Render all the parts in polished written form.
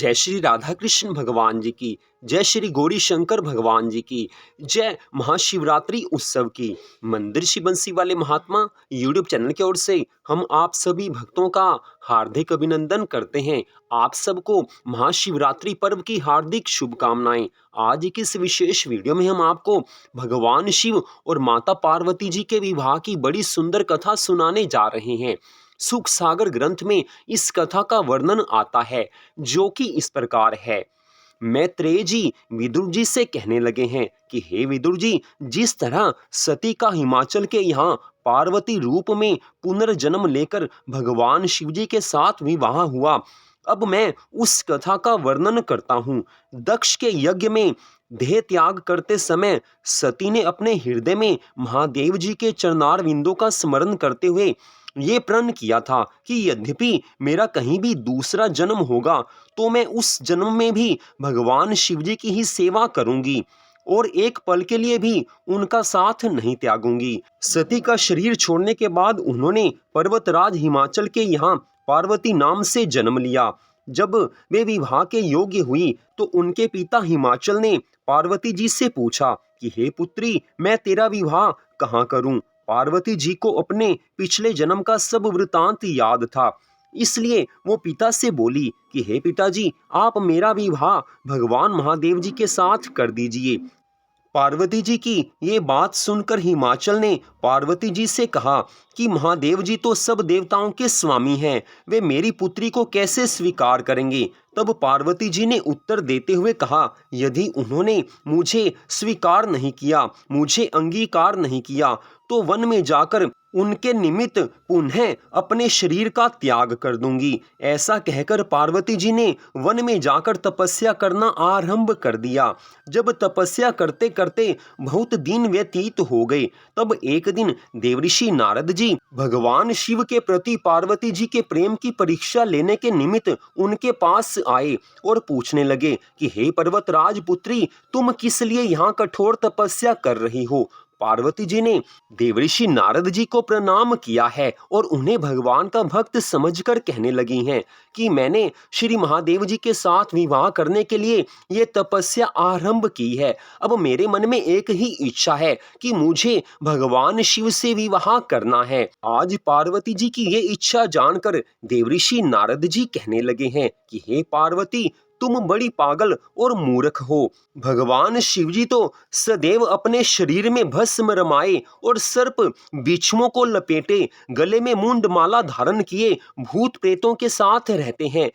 जय श्री राधा कृष्ण भगवान जी की, जय श्री गौरी शंकर भगवान जी की, जय महाशिवरात्रि उत्सव की। मंदिर श्री बंसी वाले महात्मा यूट्यूब चैनल की ओर से हम आप सभी भक्तों का हार्दिक अभिनंदन करते हैं। आप सबको महाशिवरात्रि पर्व की हार्दिक शुभकामनाएं। आज की इस विशेष वीडियो में हम आपको भगवान शिव और माता पार्वती जी के विवाह की बड़ी सुंदर कथा सुनाने जा रहे हैं। सुख सागर ग्रंथ में इस कथा का वर्णन आता है, जो कि इस प्रकार है। मैत्रेय जी विदुर जी से कहने लगे हैं कि हे विदुर जी, जिस तरह सती का हिमाचल के यहाँ पार्वती रूप में पुनर्जन्म लेकर भगवान शिव जी के साथ विवाह हुआ, अब मैं उस कथा का वर्णन करता हूँ। दक्ष के यज्ञ में देह त्याग करते समय सती ने अपने हृदय में महादेव जी के चरणार विंदों का स्मरण करते हुए ये प्रण किया था कि यद्यपि मेरा कहीं भी दूसरा जन्म होगा तो मैं उस जन्म में भी भगवान शिव जी की ही सेवा करूंगी और एक पल के लिए भी उनका साथ नहीं त्यागूंगी। सती का शरीर छोड़ने के बाद उन्होंने पर्वतराज हिमाचल के यहाँ पार्वती नाम से जन्म लिया। जब वे विवाह के योग्य हुई तो उनके पिता हिमाचल ने पार्वती जी से पूछा कि हे पुत्री, मैं तेरा विवाह कहाँ करूं? पार्वती जी को अपने पिछले जन्म का सब वृतांत याद था, इसलिए वो पिता से बोली कि हे पिताजी, आप मेरा विवाह भगवान महादेव जी के साथ कर दीजिए। पार्वती जी की ये बात सुनकर हिमाचल ने पार्वती जी से कहा कि महादेव जी तो सब देवताओं के स्वामी हैं, वे मेरी पुत्री को कैसे स्वीकार करेंगे? तब पार्वती जी ने उत्तर देते हुए कहा, यदि उन्होंने मुझे स्वीकार नहीं किया, मुझे अंगीकार नहीं किया, तो वन में जाकर उनके निमित्त पुनः अपने शरीर का त्याग कर दूंगी। ऐसा कहकर पार्वती जी ने वन में जाकर तपस्या करना आरंभ कर दिया। जब तपस्या करते करते बहुत दिन व्यतीत हो गए, तब एक दिन देवऋषि नारद जी भगवान शिव के प्रति पार्वती जी के प्रेम की परीक्षा लेने के निमित्त उनके पास आए और पूछने लगे कि हे पर्वतराज पुत्री, तुम किस लिए यहाँ कठोर तपस्या कर रही हो? पार्वती जी ने देवऋषि नारद जी को प्रणाम किया है और उन्हें भगवान का भक्त समझकर कहने लगी हैं कि मैंने श्री महादेव जी के साथ विवाह करने के लिए ये तपस्या आरंभ की है। अब मेरे मन में एक ही इच्छा है कि मुझे भगवान शिव से विवाह करना है। आज पार्वती जी की ये इच्छा जानकर देवऋषि नारद जी कहने लगे हैं कि हे पार्वती, तुम बड़ी पागल और मूर्ख हो। भगवान शिवजी तो सदैव अपने शरीर में भस्म रमाए और सर्प बिच्छुओं को लपेटे, गले में मुंड माला धारण किए भूत प्रेतों के साथ रहते हैं।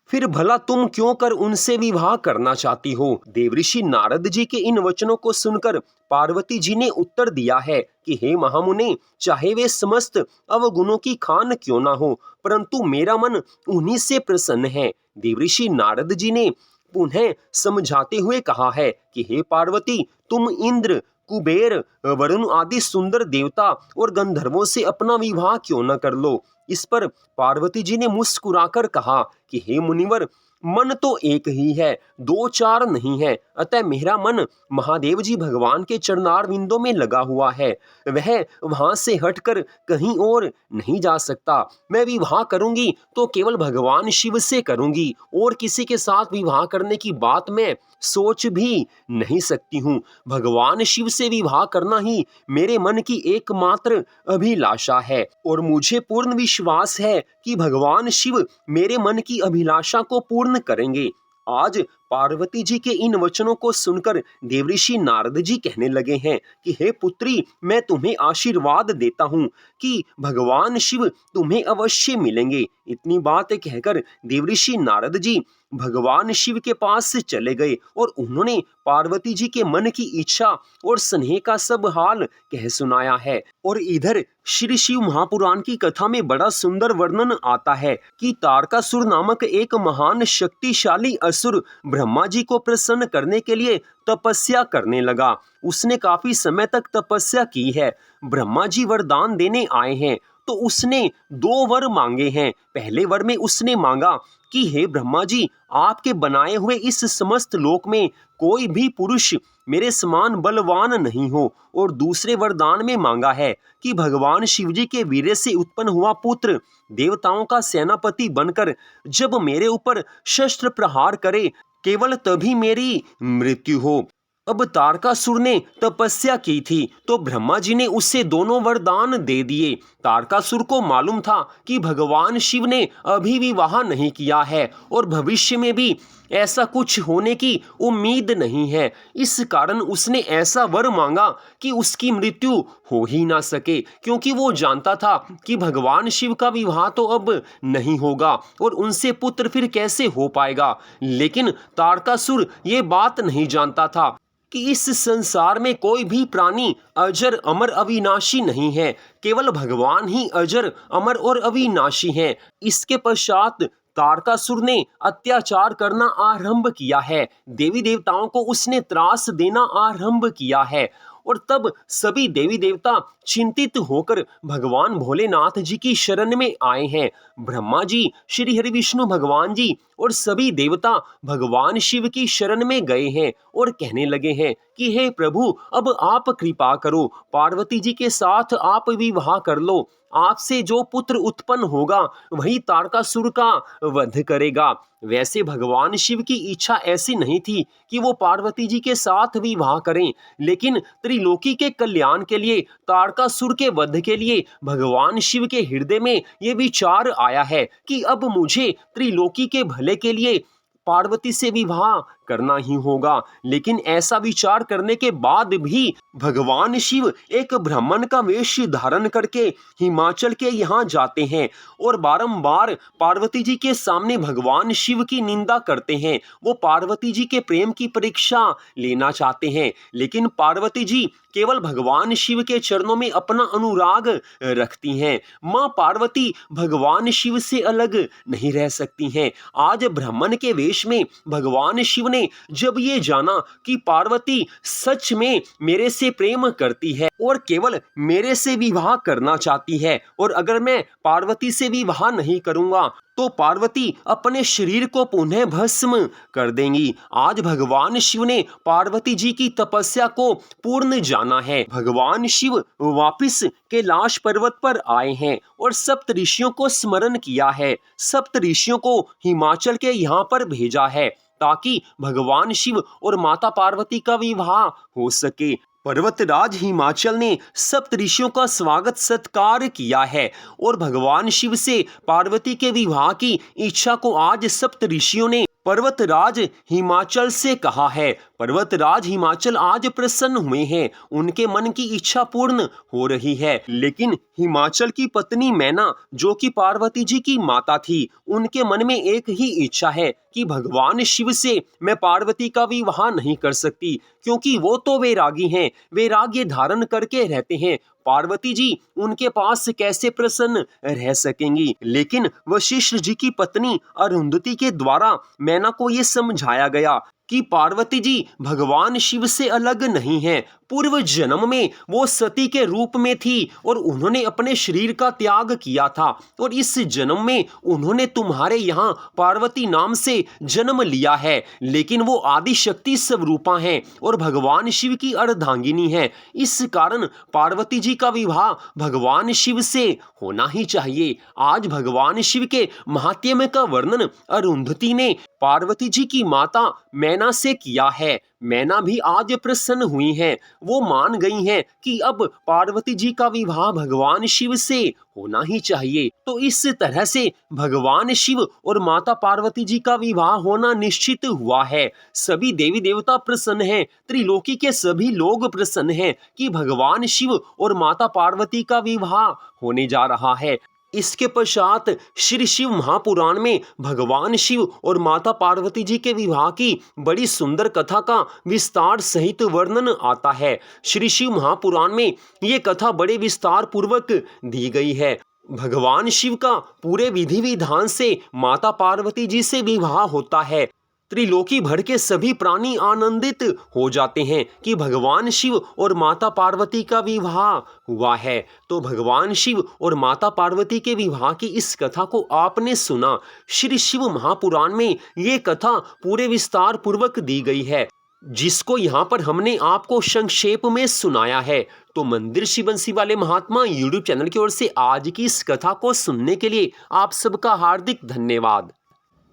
फिर भला तुम क्यों कर उनसे विवाह करना चाहती हो? देवऋषि नारद जी के इन वचनों को सुनकर पार्वती जी ने उत्तर दिया है कि हे महामुने, चाहे वे समस्त अवगुणों की खान क्यों ना हो, परंतु मेरा मन उन्हीं से प्रसन्न है। देवऋषि नारद जी ने पुनः समझाते हुए कहा है कि हे पार्वती, तुम इंद्र, कुबेर, वरुण आदि सुंदर देवता और गंधर्वों से अपना विवाह क्यों न कर लो? इस पर पार्वती जी ने मुस्कुराकर कहा कि हे मुनिवर, मन तो एक ही है, दो चार नहीं है, अतः मेरा मन महादेव जी भगवान के चरणार विंदों में लगा हुआ है, वह वहां से हटकर कहीं और नहीं जा सकता। मैं विवाह करूंगी तो केवल भगवान शिव से करूंगी और किसी के साथ विवाह करने की बात मैं सोच भी नहीं सकती हूँ। भगवान शिव से विवाह करना ही मेरे मन की एकमात्र अभिलाषा है और मुझे पूर्ण विश्वास है कि भगवान शिव मेरे मन की अभिलाषा को पूर्ण करेंगे। आज पार्वती जी के इन वचनों को सुनकर देवऋषि नारद जी कहने लगे हैं कि हे पुत्री, मैं तुम्हें आशीर्वाद देता हूँ कि भगवान शिव तुम्हें अवश्य मिलेंगे। इतनी बात कहकर देवऋषि नारद जी भगवान शिव के पास से चले गए और उन्होंने पार्वती जी के मन की इच्छा और स्नेह का सब हाल कह सुनाया है। और इधर श्री शिव महापुराण की कथा में बड़ा सुंदर वर्णन आता है कि तारकासुर नामक एक महान शक्तिशाली असुर ब्रह्मा जी को प्रसन्न करने के लिए तपस्या करने लगा। उसने काफी समय तक तपस्या की है। ब्रह्मा जी वरदान देने आए हैं, तो उसने दो वर मांगे हैं। पहले वर में उसने मांगा कि हे ब्रह्मा जी, आपके बनाए हुए इस समस्त लोक में कोई भी पुरुष मेरे समान बलवान नहीं हो। और दूसरे वरदान में मांगा है कि भगवान शिवजी के वीर्य से उत्पन्न हुआ पुत्र देवताओं का सेनापति बनकर जब मेरे ऊपर शस्त्र प्रहार करे, केवल तभी मेरी मृत्यु हो। अब तारकासुर ने तपस्या की थी तो ब्रह्मा जी ने उसे दोनों वरदान दे दिए। तारकासुर को मालूम था कि भगवान शिव ने अभी विवाह नहीं किया है और भविष्य में भी ऐसा कुछ होने की उम्मीद नहीं है। इस कारण उसने ऐसा वर मांगा कि उसकी मृत्यु हो ही ना सके, क्योंकि वो जानता था कि भगवान शिव का विवाह तो अब नहीं होगा और उनसे पुत्र फिर कैसे हो पाएगा। लेकिन तारकासुर ये बात नहीं जानता था कि इस संसार में कोई भी प्राणी अजर अमर अविनाशी नहीं है, केवल भगवान ही अजर अमर और अविनाशी हैं। इसके पश्चात तारकासुर ने अत्याचार करना आरंभ किया है, देवी देवताओं को उसने त्रास देना आरंभ किया है। और तब सभी देवी देवता चिंतित होकर भगवान भोलेनाथ जी की शरण में आए हैं। ब्रह्मा जी, श्री हरि विष्णु भगवान जी और सभी देवता भगवान शिव की शरण में गए हैं और कहने लगे हैं कि हे प्रभु, अब आप कृपा करो, पार्वती जी के साथ आप विवाह कर लो। आपसे जो पुत्र उत्पन्न होगा वही तारकासुर का वध करेगा। वैसे भगवान शिव की इच्छा ऐसी नहीं थी कि वो पार्वती जी के साथ विवाह करें, लेकिन त्रिलोकी के कल्याण के लिए, तारकासुर के वध के लिए भगवान शिव के हृदय में ये विचार आया है कि अब मुझे त्रिलोकी के भले के लिए पार्वती से विवाह करना ही होगा। लेकिन ऐसा विचार करने के बाद भी भगवान शिव एक ब्राह्मण का वेश धारण करके हिमाचल के यहाँ जाते हैं और बारंबार पार्वती जी के सामने भगवान शिव की निंदा करते हैं। वो पार्वती जी के प्रेम की परीक्षा लेना चाहते हैं, लेकिन पार्वती जी केवल भगवान शिव के चरणों में अपना अनुराग रखती हैं। माँ पार्वती भगवान शिव से अलग नहीं रह सकती हैं। आज ब्राह्मण के वेश में भगवान शिव ने जब ये जाना कि पार्वती सच में मेरे से प्रेम करती है और केवल मेरे से विवाह करना चाहती है, और अगर मैं पार्वती से विवाह नहीं करूंगा तो पार्वती अपने शरीर को पुनः भस्म कर देंगी। आज भगवान शिव ने पार्वती जी की तपस्या को पूर्ण जाना है। भगवान शिव वापिस कैलाश पर्वत पर आए हैं और सप्त ऋषियों को स्मरण किया है। सप्त ऋषियों को हिमाचल के यहाँ पर भेजा है ताकि भगवान शिव और माता पार्वती का विवाह हो सके। पर्वतराज हिमाचल ने सप्त ऋषियों का स्वागत सत्कार किया है और भगवान शिव से पार्वती के विवाह की इच्छा को आज सप्त ऋषियों ने पर्वतराज हिमाचल से कहा है। पर्वतराज हिमाचल आज प्रसन्न हुए हैं, उनके मन की इच्छा पूर्ण हो रही है। लेकिन हिमाचल की पत्नी मैना, जो कि पार्वती जी की माता थी, उनके मन में एक ही इच्छा है कि भगवान शिव से मैं पार्वती का विवाह नहीं कर सकती, क्योंकि वो तो वैरागी हैं, वैराग्य धारण करके रहते हैं। पार्वती जी उनके पास कैसे प्रसन्न रह सकेंगी। लेकिन वशिष्ठ जी की पत्नी अरुंधति के द्वारा मैना को यह समझाया गया कि पार्वती जी भगवान शिव से अलग नहीं है। पूर्व जन्म में वो सती के रूप में थी और उन्होंने अपने शरीर का त्याग किया था, और इस जन्म में उन्होंने तुम्हारे यहाँ पार्वती नाम से जन्म लिया है। लेकिन वो आदि शक्ति स्वरूपा हैं और भगवान शिव की अर्धांगिनी है। इस कारण पार्वती जी का विवाह भगवान शिव से होना ही चाहिए। आज भगवान शिव के महात्म्य का वर्णन अरुंधति ने पार्वती जी की माता मैना से किया है। मैना भी आज प्रसन्न हुई हैं। वो मान गई हैं कि अब पार्वती जी का विवाह भगवान शिव से होना ही चाहिए। तो इस तरह से भगवान शिव और माता पार्वती जी का विवाह होना निश्चित हुआ है। सभी देवी देवता प्रसन्न हैं, त्रिलोकी के सभी लोग प्रसन्न हैं कि भगवान शिव और माता पार्वती का विवाह होने जा रहा है। इसके पश्चात श्री शिव महापुराण में भगवान शिव और माता पार्वती जी के विवाह की बड़ी सुंदर कथा का विस्तार सहित वर्णन आता है। श्री शिव महापुराण में ये कथा बड़े विस्तार पूर्वक दी गई है। भगवान शिव का पूरे विधि विधान से माता पार्वती जी से विवाह होता है। त्रिलोकी भर के सभी प्राणी आनंदित हो जाते हैं कि भगवान शिव और माता पार्वती का विवाह हुआ है। तो भगवान शिव और माता पार्वती के विवाह की इस कथा को आपने सुना। श्री शिव महापुराण में ये कथा पूरे विस्तार पूर्वक दी गई है, जिसको यहाँ पर हमने आपको संक्षेप में सुनाया है। तो मंदिर शिव बंसी वाले महात्मा यूट्यूब चैनल की ओर से आज की इस कथा को सुनने के लिए आप सबका हार्दिक धन्यवाद।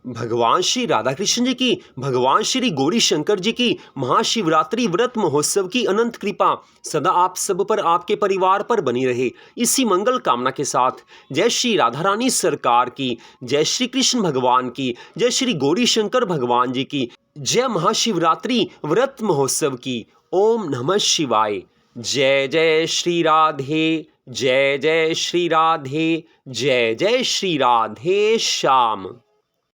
भगवान श्री राधा कृष्ण जी की, भगवान श्री गौरी शंकर जी की महाशिवरात्रि व्रत महोत्सव की अनंत कृपा सदा आप सब पर, आपके परिवार पर बनी रहे। इसी मंगल कामना के साथ जय श्री राधा रानी सरकार की, जय श्री कृष्ण भगवान की, जय श्री गौरी शंकर भगवान जी की, जय महाशिवरात्रि व्रत महोत्सव की। ओम नमः शिवाय। जय जय श्री राधे, जय जय श्री राधे, जय जय श्री राधे श्याम।